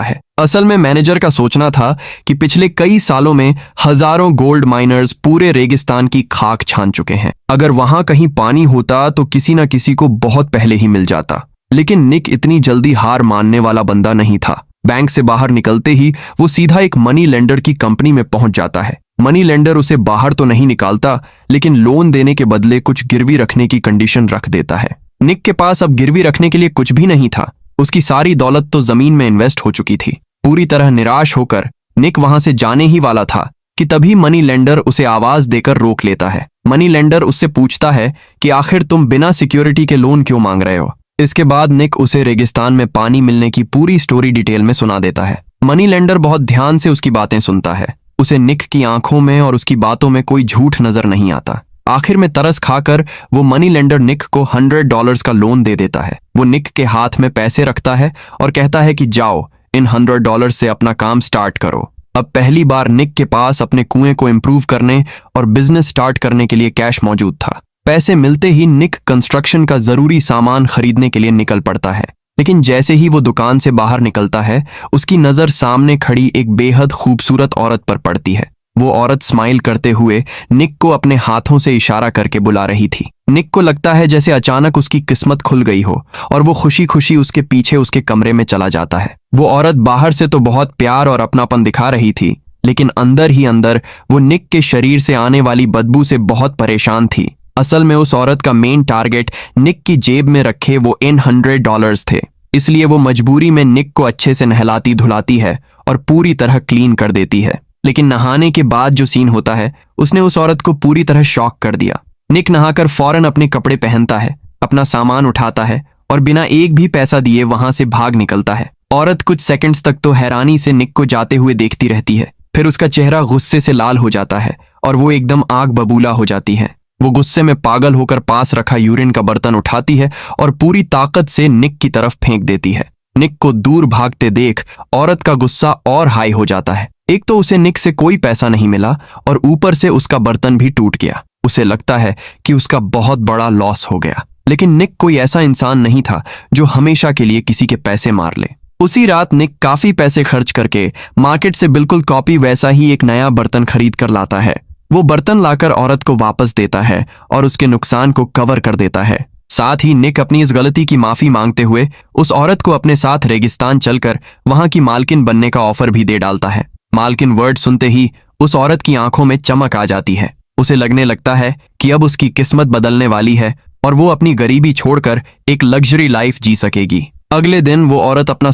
है। असल में मैनेजर का सोचना था कि पिछले कई सालों में हजारों गोल्ड माइनर्स पूरे रेगिस्तान की खाक छान चुके हैं। अगर वहां कहीं पानी होता तो किसी न किसी को बहुत पहले ही मिल जाता। लेकिन निक इतनी जल्दी हार मानने वाला बंदा नहीं था। बैंक से बाहर निकलते ही वो सीधा एक मनी लेंडर की कंपनी में पहुंच जाता है। मनी लेंडर उसे बाहर तो नहीं निकालता, लेकिन लोन देने के बदले कुछ गिरवी रखने की कंडीशन रख देता है। निक के पास अब गिरवी रखने के लिए कुछ भी नहीं था। उसकी सारी दौलत तो जमीन में इन्वेस्ट हो चुकी थी। पूरी तरह निराश होकर निक वहां से जाने ही वाला था कि तभी मनी लेंडर उसे आवाज देकर रोक लेता है। मनी लेंडर उससे पूछता है कि आखिर तुम बिना सिक्योरिटी के लोन क्यों मांग रहे हो। इसके बाद निक उसे रेगिस्तान में पानी मिलने की पूरी स्टोरी डिटेल में सुना देता है। मनी लेंडर बहुत ध्यान से उसकी बातें सुनता है। उसे निक की आंखों में और उसकी बातों में कोई झूठ नजर नहीं आता। आखिर में तरस खाकर वो मनी लेंडर निक को $100 का लोन दे देता है। वो निक के हाथ में पैसे रखता है और कहता है कि जाओ, इन $100 से अपना काम स्टार्ट करो। अब पहली बार निक के पास अपने कुएं को इम्प्रूव करने और बिजनेस स्टार्ट करने के लिए कैश मौजूद था। पैसे मिलते ही निक कंस्ट्रक्शन का जरूरी सामान खरीदने के लिए निकल पड़ता है। लेकिन जैसे ही वो दुकान से बाहर निकलता है, उसकी नजर सामने खड़ी एक बेहद खूबसूरत औरत पर पड़ती है। वो औरत स्माइल करते हुए निक को अपने हाथों से इशारा करके बुला रही थी। निक को लगता है जैसे अचानक उसकी किस्मत खुल गई हो और वो खुशी खुशी उसके पीछे उसके कमरे में चला जाता है। वो औरत बाहर से तो बहुत प्यार और अपनापन दिखा रही थी, लेकिन अंदर ही अंदर वो निक के शरीर से आने वाली बदबू से बहुत परेशान थी। असल में उस औरत का मेन टारगेट निक की जेब में रखे वो इन $100 थे। इसलिए वो मजबूरी में निक को अच्छे से नहलाती धुलाती है और पूरी तरह क्लीन कर देती है। लेकिन नहाने के बाद जो सीन होता है, उसने उस औरत को पूरी तरह शॉक कर दिया। निक नहाकर फौरन अपने कपड़े पहनता है, अपना सामान उठाता है और बिना एक भी पैसा दिए वहां से भाग निकलता है। औरत कुछ सेकंड्स तक तो हैरानी से निक को जाते हुए देखती रहती है। फिर उसका चेहरा गुस्से से लाल हो जाता है और वो एकदम आग बबूला हो जाती है। वो गुस्से में पागल होकर पास रखा यूरिन का बर्तन उठाती है और पूरी ताकत से निक की तरफ फेंक देती है। निक को दूर भागते देख औरत का गुस्सा और हाई हो जाता है। एक तो उसे निक से कोई पैसा नहीं मिला और ऊपर से उसका बर्तन भी टूट गया। उसे लगता है कि उसका बहुत बड़ा लॉस हो गया। लेकिन निक कोई ऐसा इंसान नहीं था जो हमेशा के लिए किसी के पैसे मार ले। उसी रात निक काफी पैसे खर्च करके मार्केट से बिल्कुल कॉपी वैसा ही एक नया बर्तन खरीद कर लाता है। वो बर्तन लाकर औरत को वापस देता है और उसके नुकसान को कवर कर देता है। साथ ही निक अपनी इस गलती की माफी मांगते हुए उस औरत को अपने साथ रेगिस्तान चलकर वहां की मालकिन बनने का ऑफर भी दे डालता है। मालकिन वर्ड सुनते ही उस औरत की आंखों में चमक आ जाती है। उसे लगने लगता है कि अब उसकी किस्मत बदलने वाली है और वो अपनी गरीबी छोड़कर एक लग्जरी लाइफ जी सकेगी। अगले दिन वो औरत अपना